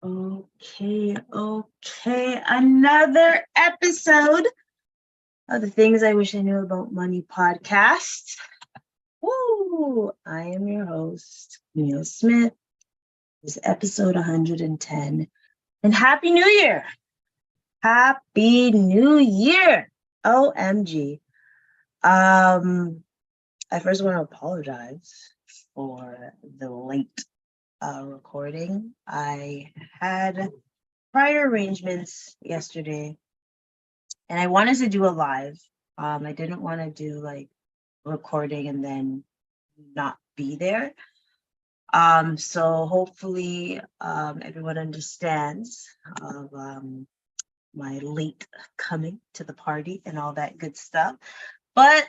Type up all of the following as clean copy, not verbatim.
Okay. Another episode of the Things I Wish I Knew About Money podcast. Woo! I am your host, Kamille Smith. This is episode 110. And Happy New Year! Happy New Year! OMG. I first want to apologize for the late recording. I had prior arrangements yesterday, and I wanted to do a live. I didn't want to do like recording and then not be there. So hopefully everyone understands of my late coming to the party and all that good stuff. But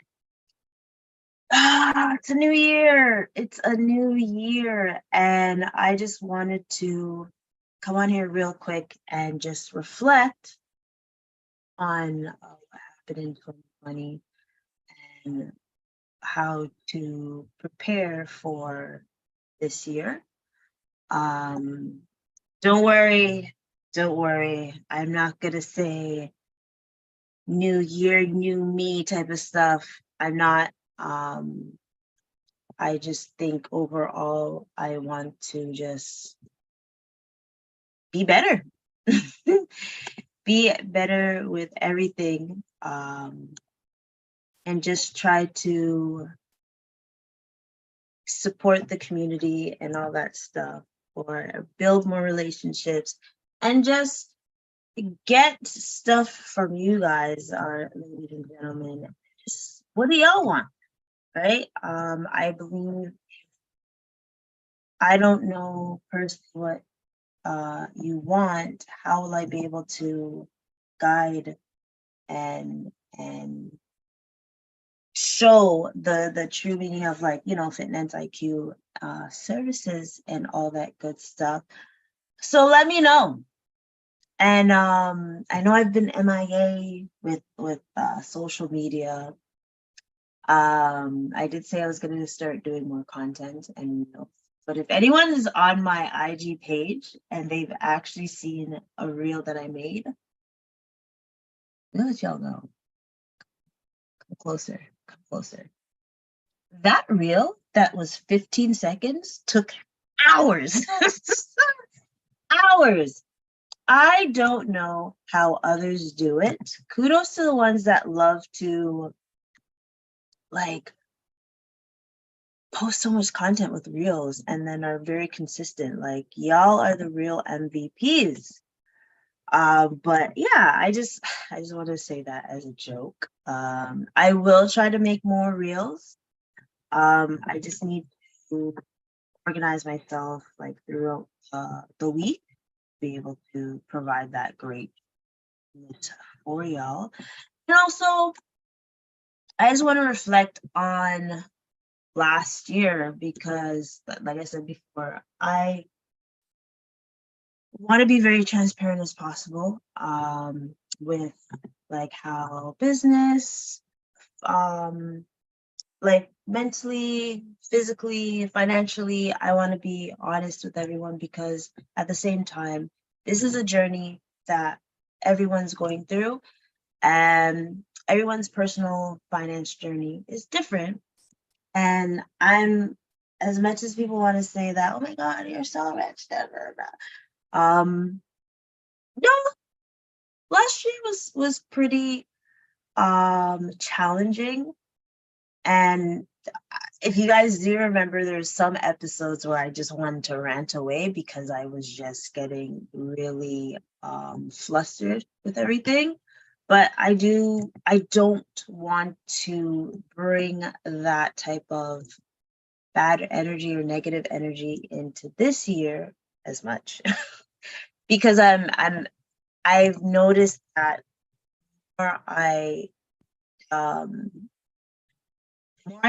it's a new year. It's a new year. And I just wanted to come on here real quick and just reflect on what happened in 2020 and how to prepare for this year. Don't worry. I'm not going to say new year, new me type of stuff. I'm not. I just think overall, I want to just be better. Be better with everything. And just try to support the community and all that stuff, or build more relationships, and just get stuff from you guys, our ladies and gentlemen. Just, what do y'all want, right? I believe, I don't know personally what you want. How will I be able to guide and show the true meaning of, like, fitness IQ services and all that good stuff? So let me know. And I know I've been MIA with social media. I did say I was going to start doing more content, and but if anyone is on my IG page and they've actually seen a reel that I made, I'll let y'all know. Come closer. That reel that was 15 seconds took hours. Hours. I don't know how others do it. Kudos to the ones that love to like post so much content with reels and then are very consistent. Like, y'all are the real MVPs. But yeah, I just want to say that as a joke. I will try to make more reels. I just need to organize myself like throughout the week, be able to provide that great for y'all. And also, I just want to reflect on last year because, like I said before, I want to be very transparent as possible with like how business, like mentally, physically, financially, I want to be honest with everyone, because at the same time, this is a journey that everyone's going through, and everyone's personal finance journey is different. And I'm, as much as people want to say that, oh my God, you're so rich, no, last year was pretty challenging. And if you guys do remember, there's some episodes where I just wanted to rant away because I was just getting really flustered with everything. But I don't want to bring that type of bad energy or negative energy into this year as much. Because I've noticed that more I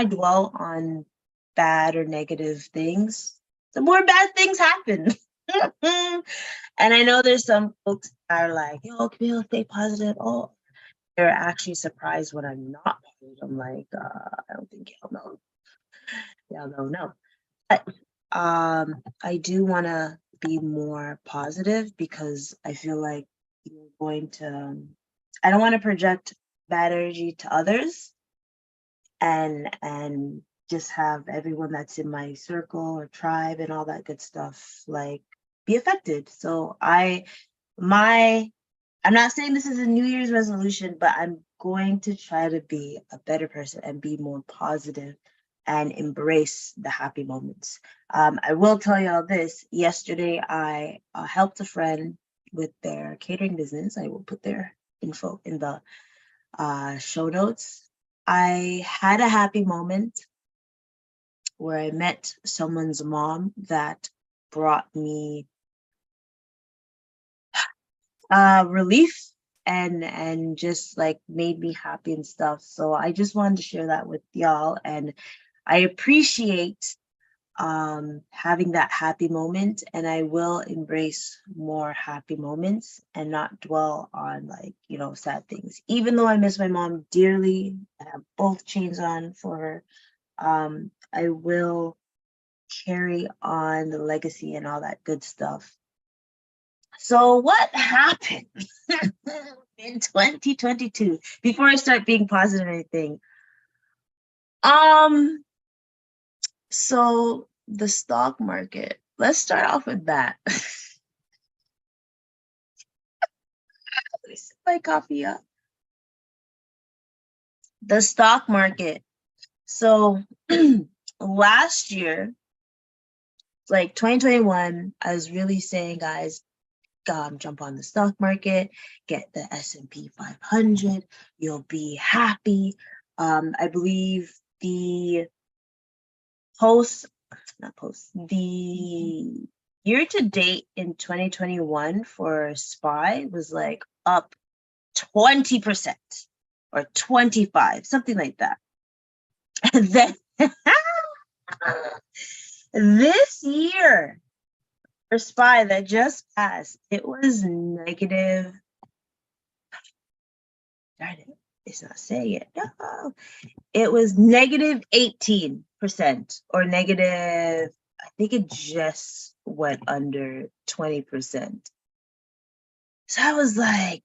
dwell on bad or negative things, the more bad things happen. And I know there's some folks that are like, yo, Kamille, stay positive. Oh, they're actually surprised when I'm not positive. I'm like, I don't think y'all know. Y'all don't know. But I do want to be more positive, because I feel like you're going to, I don't want to project bad energy to others and just have everyone that's in my circle or tribe and all that good stuff like be affected. So I'm not saying this is a New Year's resolution, but I'm going to try to be a better person and be more positive and embrace the happy moments. I will tell y'all this. Yesterday, I helped a friend with their catering business. I will put their info in the show notes. I had a happy moment where I met someone's mom that brought me relief and just like made me happy and stuff. So I just wanted to share that with y'all, and I appreciate having that happy moment, and I will embrace more happy moments and not dwell on like, sad things. Even though I miss my mom dearly, I have both chains on for her, I will carry on the legacy and all that good stuff. So what happened in 2022 before I start being positive or anything? So the stock market, let's start off with that. Let me sip my coffee up. The stock market. So last year, like 2021, I was really saying, guys, jump on the stock market, get the S&P 500, you'll be happy. I believe the the year to date in 2021 for SPY was like up 20% or 25, something like that. And then this year for SPY that just passed, it was negative. Darn it, it's not saying it. No. It was negative 18% or negative, I think it just went under 20%. So I was like,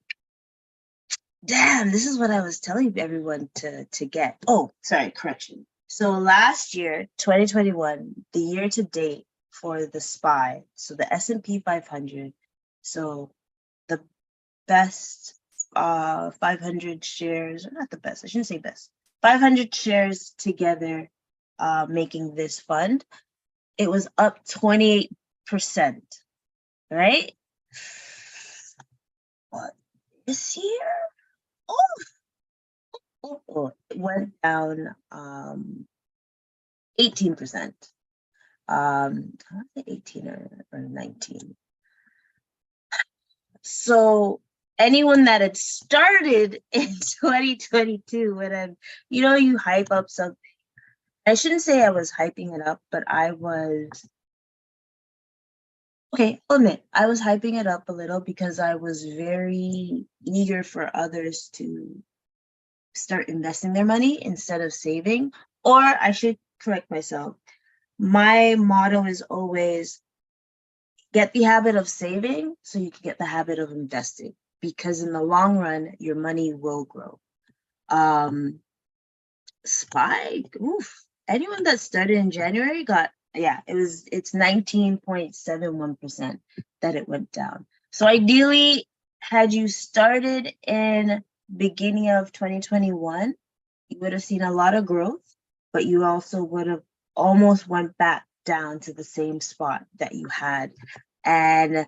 damn, this is what I was telling everyone to get. Oh, sorry, correction. So last year, 2021, the year to date for the SPY, so the S&P 500, so the best 500 shares, or not the best, I shouldn't say best, 500 shares together making this fund, it was up 28%, right? But this year, it went down 18%. I want to say 18 or 19. So anyone that had started in 2022 would have, you hype up something. I shouldn't say I was hyping it up, but I'll admit, I was hyping it up a little because I was very eager for others to start investing their money instead of saving. Or I should correct myself. My motto is always get the habit of saving so you can get the habit of investing, because in the long run, your money will grow. Spike, oof. Anyone that started in January it's 19.71% that it went down. So ideally, had you started in beginning of 2021, you would have seen a lot of growth, but you also would have almost went back down to the same spot that you had. And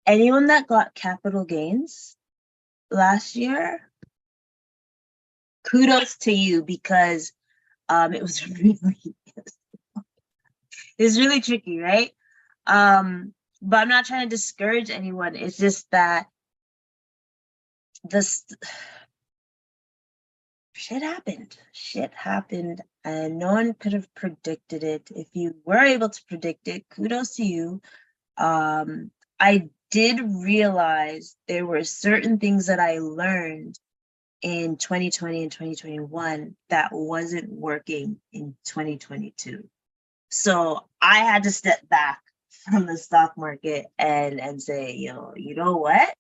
anyone that got capital gains last year, kudos to you, because it was really tricky, right? But I'm not trying to discourage anyone. It's just that shit happened and no one could have predicted it. If you were able to predict it, kudos to you. I did realize there were certain things that I learned in 2020 and 2021 that wasn't working in 2022. So I had to step back from the stock market and say, you know what?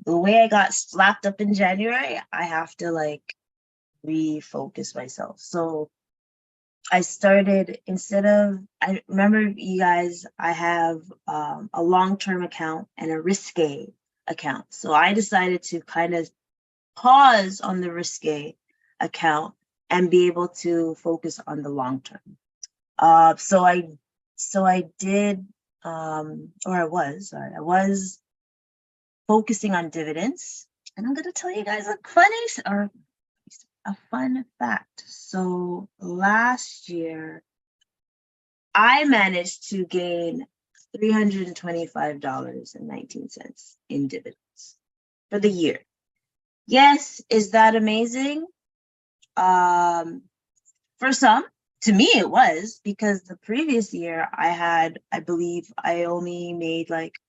The way I got slapped up in January, I have to like refocus myself. So I started, I remember you guys, I have a long-term account and a risque account. So I decided to kind of pause on the risque account and be able to focus on the long term. So I did, I was focusing on dividends. And I'm going to tell you guys a fun fact. So last year, I managed to gain $325.19 in dividends for the year. Yes, is that amazing? For some, to me it was, because the previous year I believe I only made like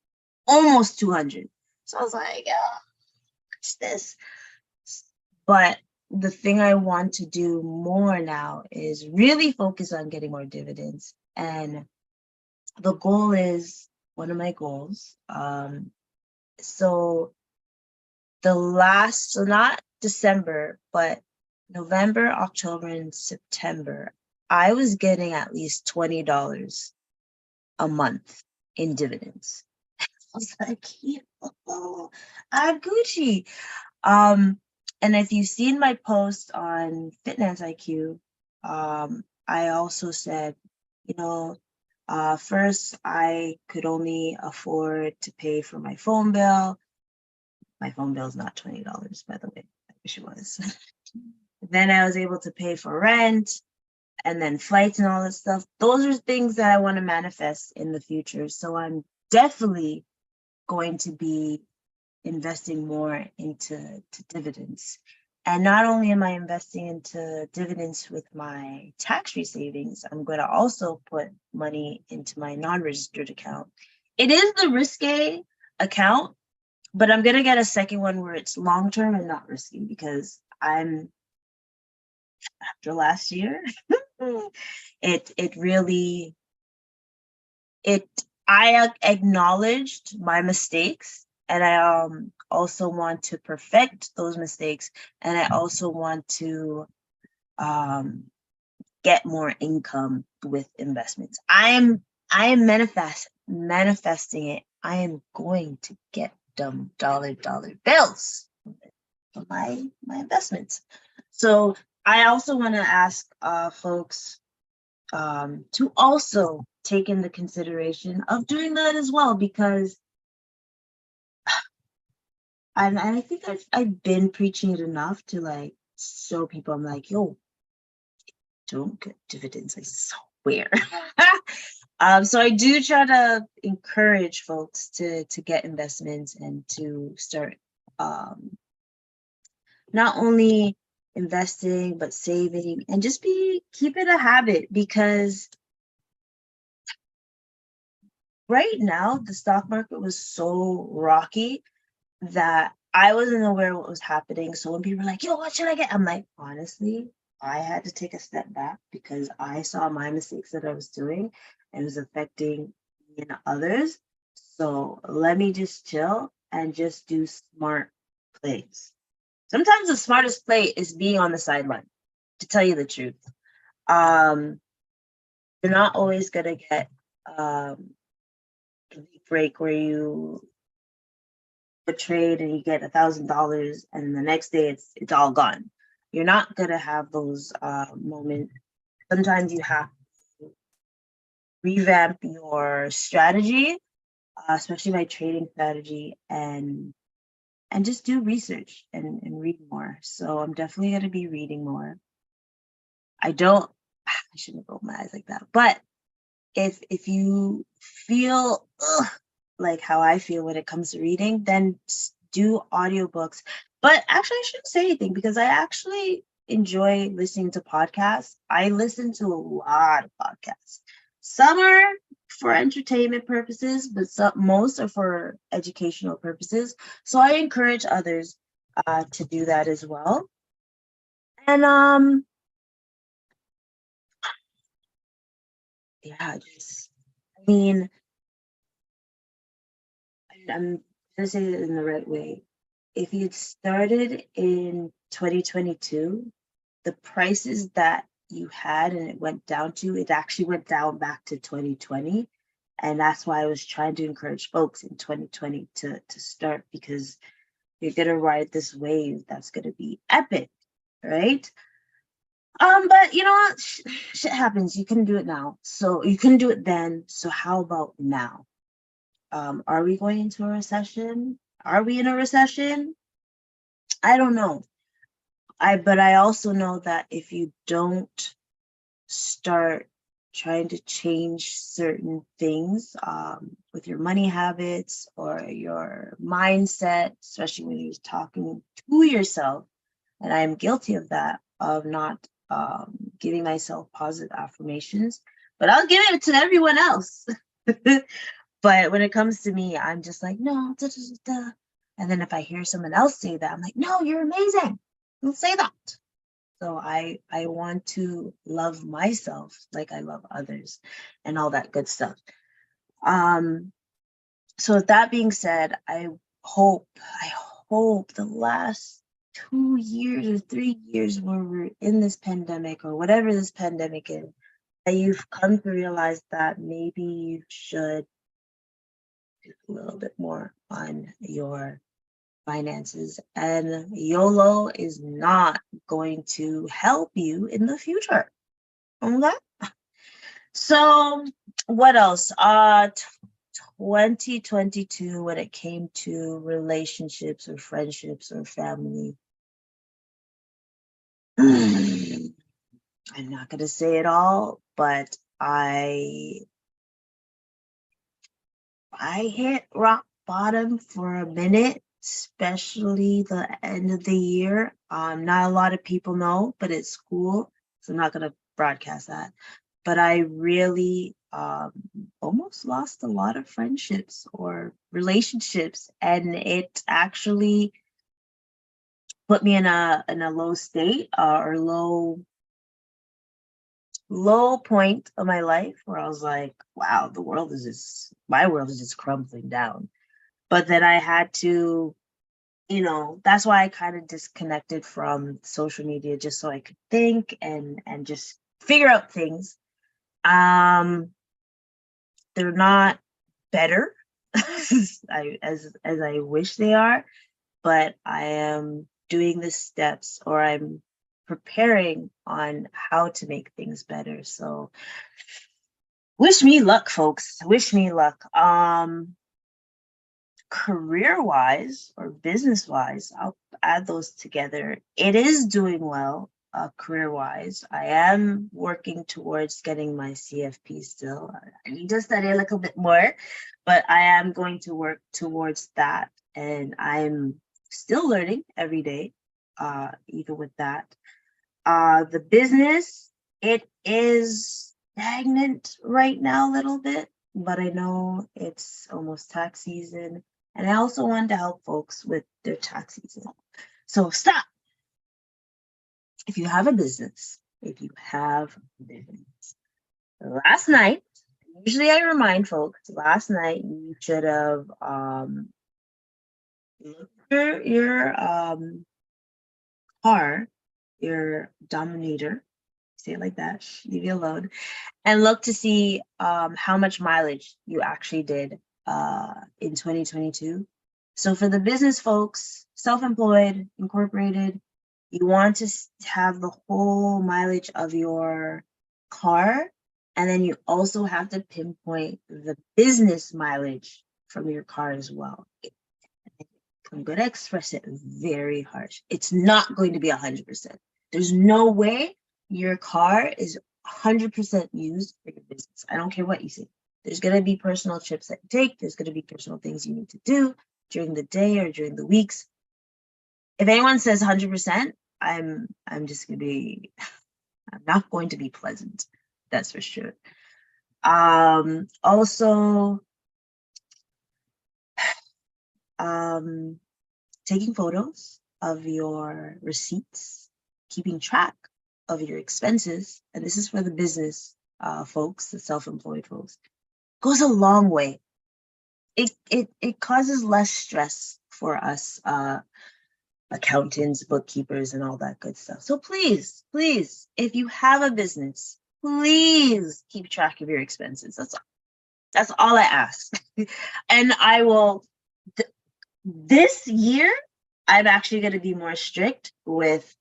almost 200. So I was like, yeah, what's this? But the thing I want to do more now is really focus on getting more dividends. And the goal is one of my goals. So not December, but November, October, and September, I was getting at least $20 a month in dividends. I was like, I'm Gucci. And if you've seen my post on Fitness IQ, I also said, first I could only afford to pay for my phone bill. My phone bill is not $20, by the way. I wish it was. Then I was able to pay for rent and then flights and all that stuff. Those are things that I want to manifest in the future. So I'm definitely going to be investing more into dividends. And not only am I investing into dividends with my tax-free savings, I'm going to also put money into my non-registered account. It is the risque account, but I'm going to get a second one where it's long-term and not risky, because after last year, I acknowledged my mistakes, and I also want to perfect those mistakes, and I also want to get more income with investments. I am manifesting it. I am going to get them dollar bills for my investments. So I also want to ask folks to also take into consideration of doing that as well, because I think I've been preaching it enough to like show people. I'm like, yo, don't get dividends, I swear. So I do try to encourage folks to get investments and to start not only investing but saving, and just keep it a habit, because right now the stock market was so rocky that I wasn't aware of what was happening. So when people were like, yo, what should I get? I'm like, honestly, I had to take a step back, because I saw my mistakes that I was doing and it was affecting me and others. So let me just chill and just do smart plays. Sometimes the smartest play is being on the sideline, to tell you the truth. You're not always gonna get a big break where you a trade and you get $1,000 and the next day it's all gone. You're not gonna have those moments. Sometimes you have to revamp your strategy, especially my trading strategy, and just do research and read more. So I'm definitely gonna be reading more. I shouldn't roll my eyes like that, but if you feel like how I feel when it comes to reading, then do audiobooks. But actually, I shouldn't say anything, because I actually enjoy listening to podcasts. I listen to a lot of podcasts. Some are for entertainment purposes, but most are for educational purposes. So I encourage others to do that as well. And yeah, just, I mean, I'm gonna say it in the right way. If you'd started in 2022, the prices that you had and it went down to, it actually went down back to 2020. And that's why I was trying to encourage folks in 2020 to start, because you're gonna ride this wave that's gonna be epic, right? But you know what? Shit happens. You can do it now. So you can do it then. So how about now? Are we going into a recession? Are we in a recession? I don't know. But I also know that if you don't start trying to change certain things with your money habits or your mindset, especially when you're talking to yourself, and I'm guilty of that, of not giving myself positive affirmations, but I'll give it to everyone else. But when it comes to me, I'm just like, no, da, da, da, da. And then if I hear someone else say that, I'm like, no, you're amazing. Don't say that. So I want to love myself like I love others and all that good stuff. So with that being said, hope I hope the last 2 years or 3 years where we're in this pandemic or whatever this pandemic is, that you've come to realize that maybe you should do a little bit more on your finances, and YOLO is not going to help you in the future. Okay. So what else? 2022, when it came to relationships or friendships or family, I'm not gonna say it all, but I hit rock bottom for a minute, especially the end of the year. Not a lot of people know, but it's cool, so I'm not gonna broadcast that. But I really almost lost a lot of friendships or relationships, and it actually put me in a low state or low point of my life where I was like, wow, my world is just crumbling down. But then I had to, that's why I kind of disconnected from social media, just so I could think and just figure out things. They're not better as I wish they are, but I am doing the steps, or I'm preparing on how to make things better. So wish me luck, folks. Wish me luck. Career wise or business wise, I'll add those together. It is doing well. Career wise, I am working towards getting my CFP still. I need to study a little bit more, but I am going to work towards that, and I'm still learning every day, even with that. The business, it is stagnant right now a little bit, but I know it's almost tax season, and I also want to help folks with their tax season. So stop. If you have a business, last night, usually I remind folks, last night you should have looked at your car, your Dominator, say it like that, leave it alone, and look to see how much mileage you actually did in 2022. So for the business folks, self-employed, incorporated, you want to have the whole mileage of your car, and then you also have to pinpoint the business mileage from your car as well. I'm going to express it very harsh. It's not going to be 100%. There's no way your car is 100% used for your business. I don't care what you say. There's going to be personal trips that you take. There's going to be personal things you need to do during the day or during the weeks. If anyone says 100%, I'm just going to be, I'm not going to be pleasant. That's for sure. Also, taking photos of your receipts, keeping track of your expenses, and this is for the business folks, the self-employed folks, goes a long way. It causes less stress for us accountants, bookkeepers, and all that good stuff. So please, please, if you have a business, please keep track of your expenses. That's all I ask. And I will. This year, I'm actually going to be more strict with,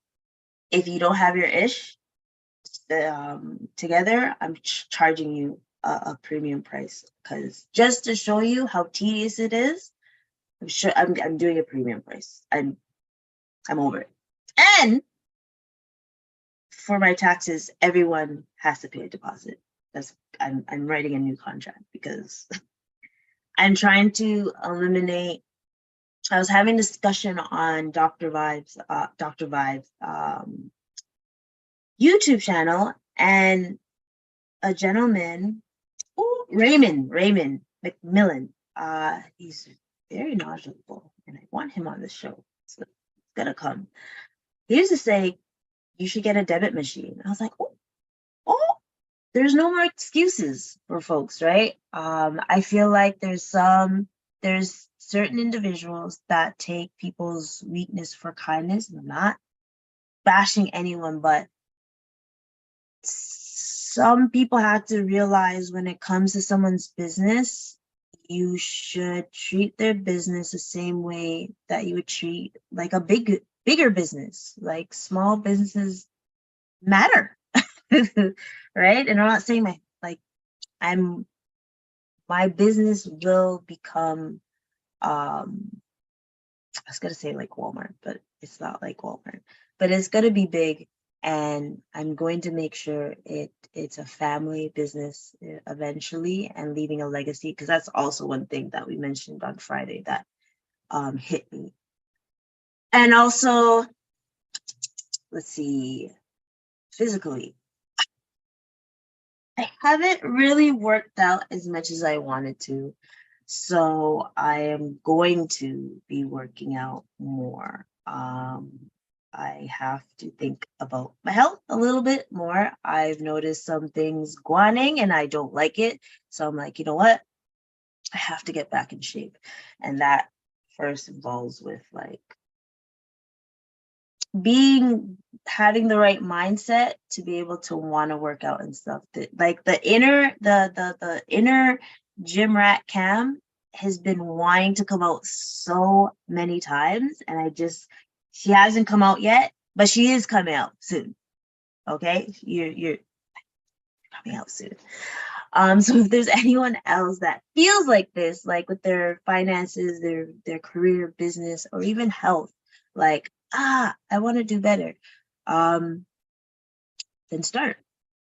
if you don't have your ish together, I'm charging you a premium price, because just to show you how tedious it is, I'm doing a premium price. I'm over it. And for my taxes, everyone has to pay a deposit. I'm writing a new contract because I'm trying to eliminate. I was having discussion on Dr. Vibe's YouTube channel, and a gentleman, Raymond McMillan, he's very knowledgeable, and I want him on the show. So it's gonna come. He used to say, you should get a debit machine. I was like, oh, there's no more excuses for folks, right? I feel like there's certain individuals that take people's weakness for kindness. I'm not bashing anyone, but some people have to realize, when it comes to someone's business, you should treat their business the same way that you would treat like a bigger business. Like, small businesses matter. Right? And I'm not saying my business will become, I was gonna say like Walmart, but it's not like Walmart, but it's gonna be big, and I'm going to make sure it's a family business eventually, and leaving a legacy, because that's also one thing that we mentioned on Friday that hit me. And also, let's see, physically, I haven't really worked out as much as I wanted to. So I am going to be working out more. I have to think about my health a little bit more. I've noticed some things guaning and I don't like it. So I'm like, you know what? I have to get back in shape. And that first involves with like having the right mindset to be able to want to work out and stuff. Like the inner gym rat Cam has been wanting to come out so many times, and she hasn't come out yet, but she is coming out soon. Okay, you're coming out soon. So if there's anyone else that feels like this, like with their finances, their career, business, or even health, like, I want to do better, then start.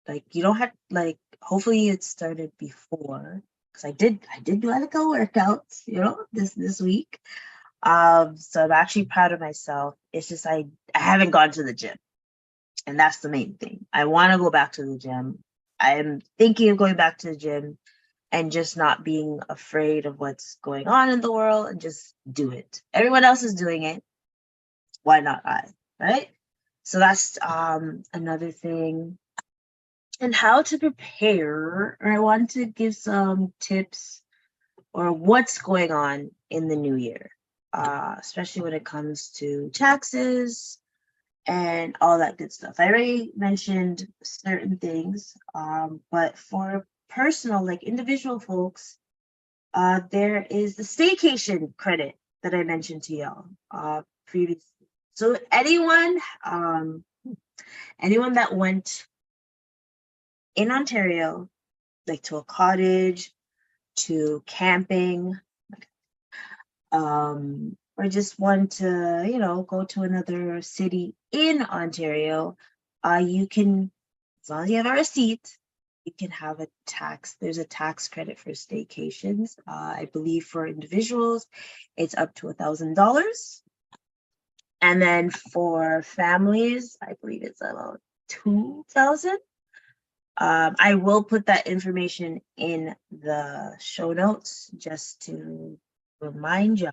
Like, you don't have, like, hopefully it started before, because I did do like a workout, this week. So I'm actually proud of myself. It's just I haven't gone to the gym, and that's the main thing. I want to go back to the gym. I am thinking of going back to the gym and just not being afraid of what's going on in the world, and just do it. Everyone else is doing it. Why not I, right? So that's another thing. And how to prepare, or I want to give some tips or what's going on in the new year, especially when it comes to taxes and all that good stuff. I already mentioned certain things, but for personal, like individual folks, there is the staycation credit that I mentioned to y'all previously. So anyone that went in Ontario, like to a cottage, to camping, or just want to, go to another city in Ontario, you can, as long as you have a receipt, you can have there's a tax credit for staycations. I believe for individuals, it's up to $1,000. And then for families, I believe it's about 2,000. I will put that information in the show notes just to remind y'all.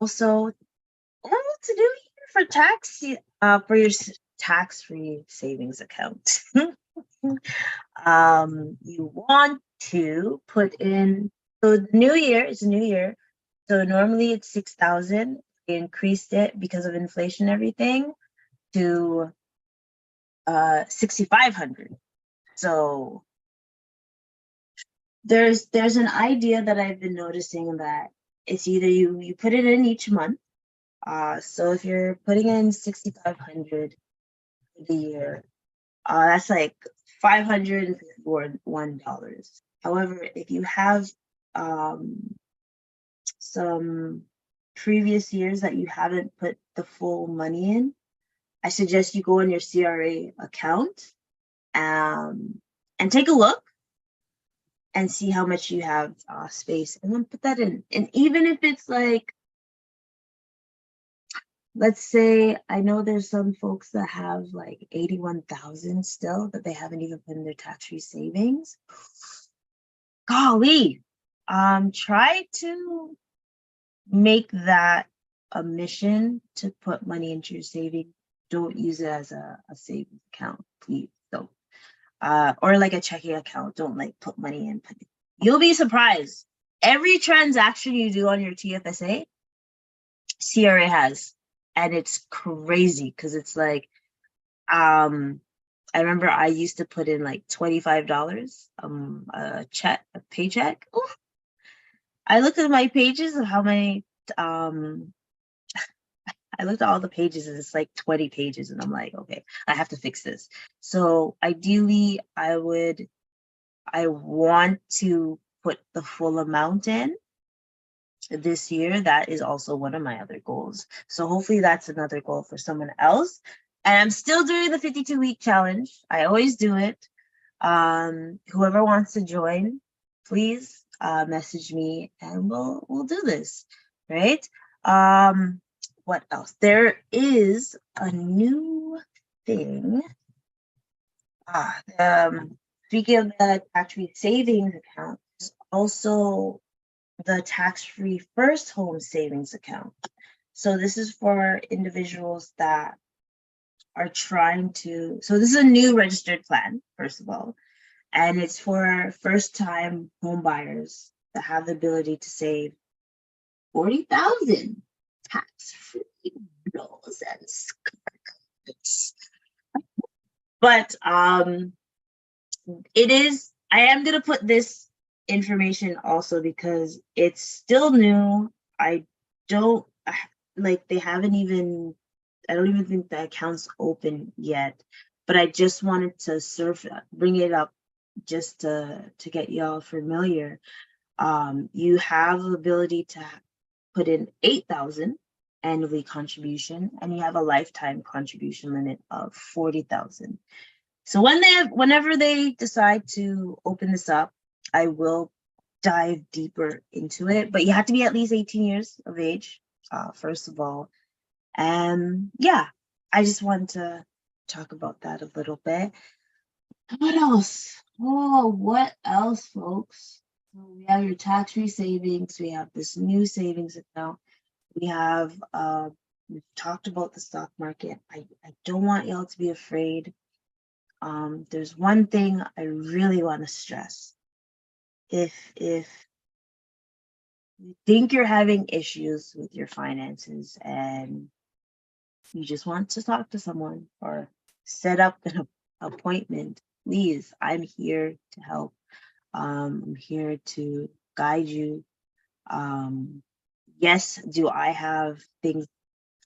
Also, what to do here for for your tax-free savings account. You want to put in, so the new year, it's a new year. So normally it's 6,000. They increased it because of inflation and everything to 6,500. So there's an idea that I've been noticing that it's either you put it in each month. So if you're putting in 6,500 for the year, that's like $551. However, if you have some previous years that you haven't put the full money in, I suggest you go on your CRA account and take a look and see how much you have space, and then put that in. And even if it's like, let's say, I know there's some folks that have like 81,000 still that they haven't even put in their tax-free savings. Golly, try to make that a mission to put money into your savings. Don't use it as a savings account, please. Don't. Or like a checking account. Don't like put money in. You'll be surprised. Every transaction you do on your TFSA, CRA has, and it's crazy because it's like, I remember I used to put in like $25, a paycheck. Oof. I looked at my pages of how many, I looked at all the pages and it's like 20 pages, and I'm like, okay, I have to fix this. So ideally, I want to put the full amount in this year. That is also one of my other goals. So hopefully that's another goal for someone else. And I'm still doing the 52-week challenge. I always do it. Whoever wants to join, please message me and we'll do this, right? What else? There is a new thing. Speaking of the tax-free savings account, there's also the tax-free first home savings account. So this is for individuals that are trying to, so this is a new registered plan, first of all, and it's for first-time home buyers that have the ability to save 40,000 tax-free bills and skirts. But it is, I am going to put this information also because it's still new. I don't like, they haven't even, I don't even think the account's open yet, but I just wanted to bring it up just to get y'all familiar. You have the ability to put in 8,000 annually contribution, and you have a lifetime contribution limit of 40,000. So whenever they decide to open this up, I will dive deeper into it, but you have to be at least 18 years of age, first of all. And yeah, I just wanted to talk about that a little bit. What else? Oh, what else, folks? So we have your tax-free savings. We have this new savings account. We have, we've talked about the stock market. I don't want y'all to be afraid. There's one thing I really want to stress. If you think you're having issues with your finances and you just want to talk to someone or set up an appointment, please, I'm here to help. I'm here to guide you. Yes, do I have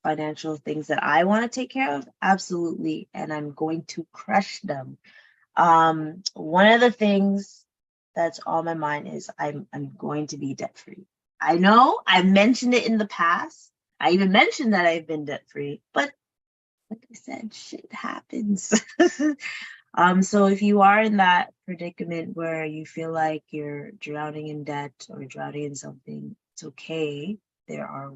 financial things that I want to take care of? Absolutely. And I'm going to crush them. One of the things that's on my mind is I'm going to be debt free. I know I've mentioned it in the past. I even mentioned that I've been debt free, but like I said, shit happens. So if you are in that predicament where you feel like you're drowning in debt or drowning in something, it's okay. There are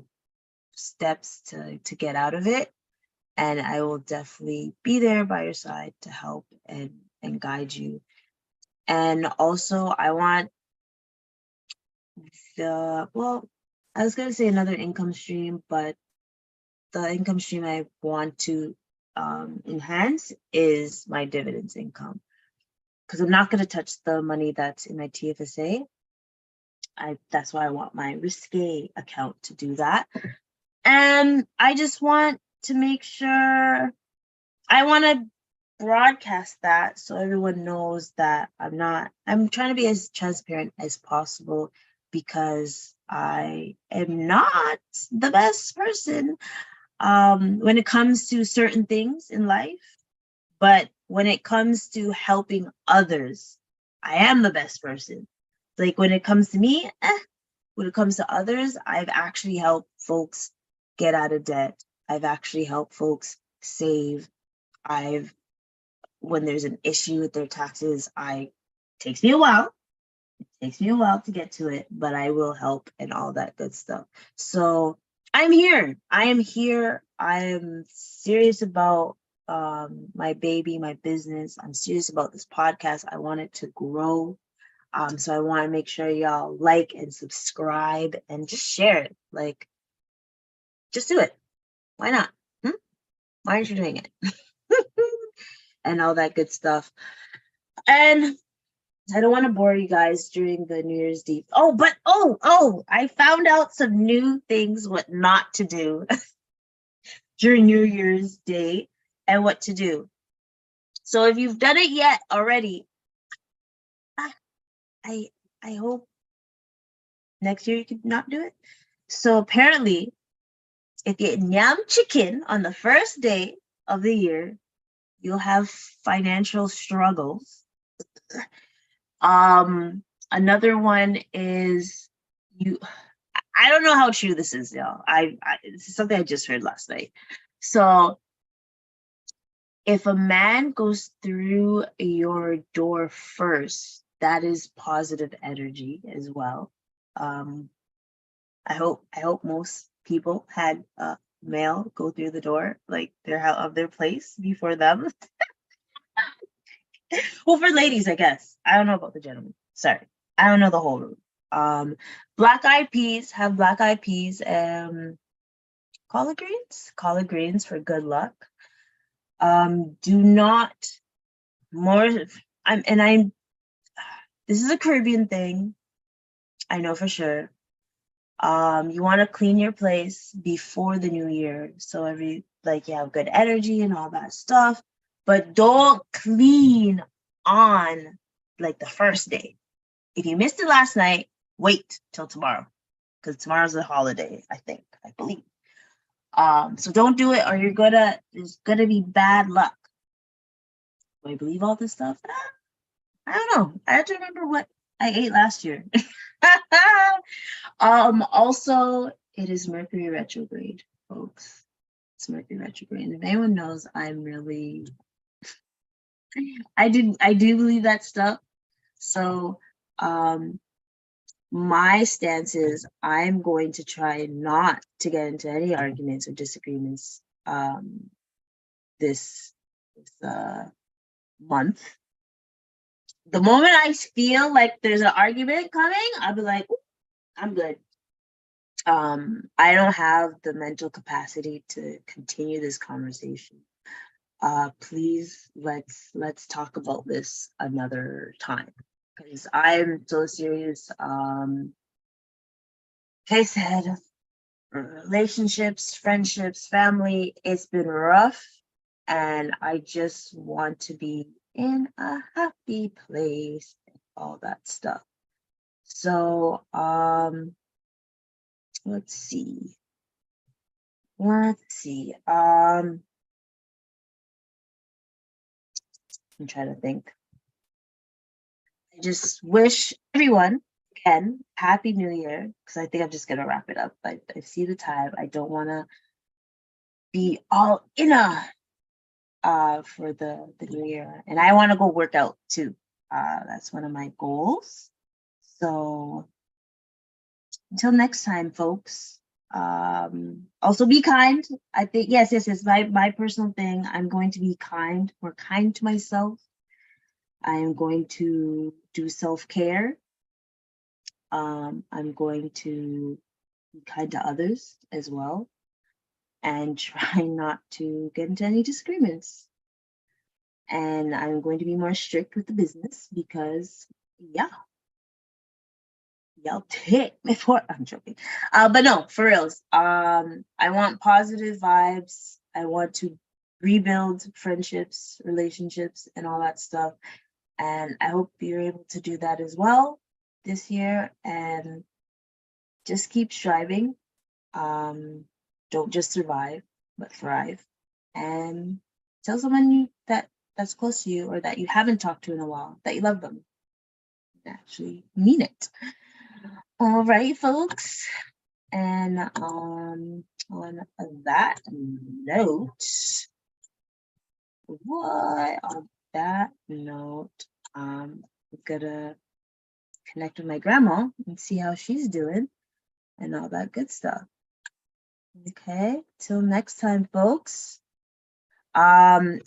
steps to get out of it, and I will definitely be there by your side to help and guide you. And also, I want I was gonna say another income stream, but the income stream I want to enhance is my dividends income. because I'm not going to touch the money that's in my TFSA. That's why I want my risque account to do that. And I just want to make sure, I want to broadcast that so everyone knows that I'm trying to be as transparent as possible, because I am not the best person when it comes to certain things in life. But when it comes to helping others, I am the best person. Like when it comes to me, when it comes to others, I've actually helped folks get out of debt. I've actually helped folks save. When there's an issue with their taxes, takes me a while. It takes me a while to get to it, but I will help and all that good stuff. So I'm here. I am here. I am serious about my baby, my business. I'm serious about this podcast. I want it to grow. So I want to make sure y'all like and subscribe and just share it. Like, just do it. Why not? Why aren't you doing it? And all that good stuff. And I don't want to bore you guys during the New Year's Eve. I found out some new things what not to do during New Year's Day and what to do. So if you've done it yet already, I hope next year you could not do it. So apparently, if you yam chicken on the first day of the year, you'll have financial struggles. Another one is I don't know how true this is, y'all. This is something I just heard last night. So if a man goes through your door first, that is positive energy as well. I hope most people had a male go through the door, like they're out of their place before them. Well, for ladies, I guess. I don't know about the gentlemen. Sorry. I don't know the whole room. Black eyed peas, have black eyed peas, collard greens for good luck. Do not this is a Caribbean thing. I know for sure. You want to clean your place before the new year. So you have good energy and all that stuff, but don't clean on like the first day. If you missed it last night, wait till tomorrow, because tomorrow's a holiday, I believe. So don't do it, or there's gonna be bad luck. Do I believe all this stuff? I don't know. I have to remember what I ate last year. Also, it is Mercury retrograde, folks. It's Mercury retrograde. And if anyone knows, I do believe that stuff. So my stance is I'm going to try not to get into any arguments or disagreements this month. The moment I feel like there's an argument coming, I'll be like, I'm good. I don't have the mental capacity to continue this conversation. Please let's talk about this another time, because I'm so serious. Like I said, relationships, friendships, family, it's been rough, and I just want to be in a happy place and all that stuff. So let's see. I'm trying to think. I just wish everyone, again, Happy New Year, because I think I'm just gonna wrap it up. I see the time. I don't want to be all in for the new year, and I want to go work out too. That's one of my goals. So until next time, folks. Also be kind. I think yes. My personal thing. I'm going to be more kind to myself. I am going to do self-care. I'm going to be kind to others as well, and try not to get into any disagreements. and I'm going to be more strict with the business because, yeah, y'all take me for. I'm joking, but no, for reals. I want positive vibes. I want to rebuild friendships, relationships, and all that stuff. And I hope you're able to do that as well this year. And just keep striving. Don't just survive, but thrive. And tell someone that's close to you or that you haven't talked to in a while that you love them. Actually mean it. All right, folks. And on that note, I'm gonna connect with my grandma and see how she's doing and all that good stuff. Okay, till next time, folks. And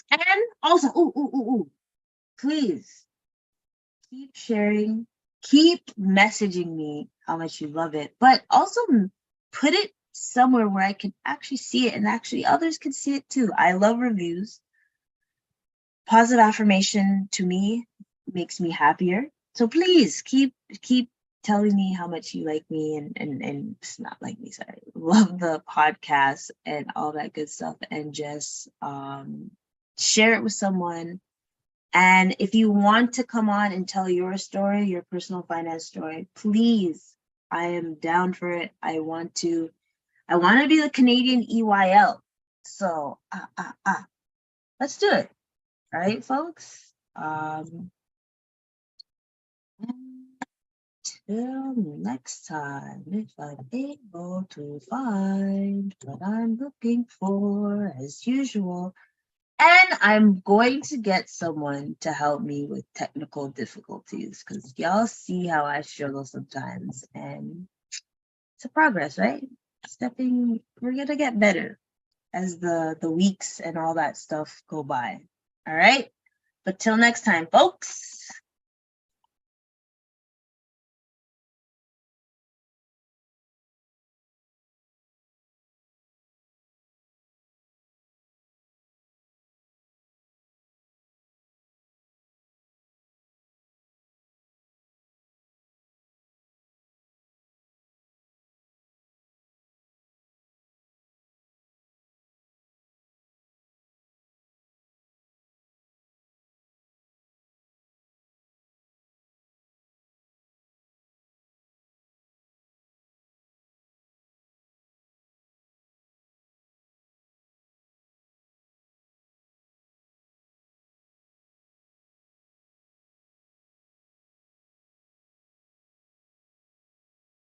also, please keep sharing, keep messaging me how much you love it, but also put it somewhere where I can actually see it and actually others can see it too. I love reviews. Positive affirmation to me makes me happier. So please keep telling me how much you like me and it's not like me, sorry, love the podcast and all that good stuff, and just share it with someone. And if you want to come on and tell your story, your personal finance story, please, I am down for it. I want to be the Canadian EYL. So let's do it. All right, folks. Till next time, if I'm able to find what I'm looking for as usual. And I'm going to get someone to help me with technical difficulties because y'all see how I struggle sometimes. And it's a progress, right? We're going to get better as the weeks and all that stuff go by. All right? But till next time, folks.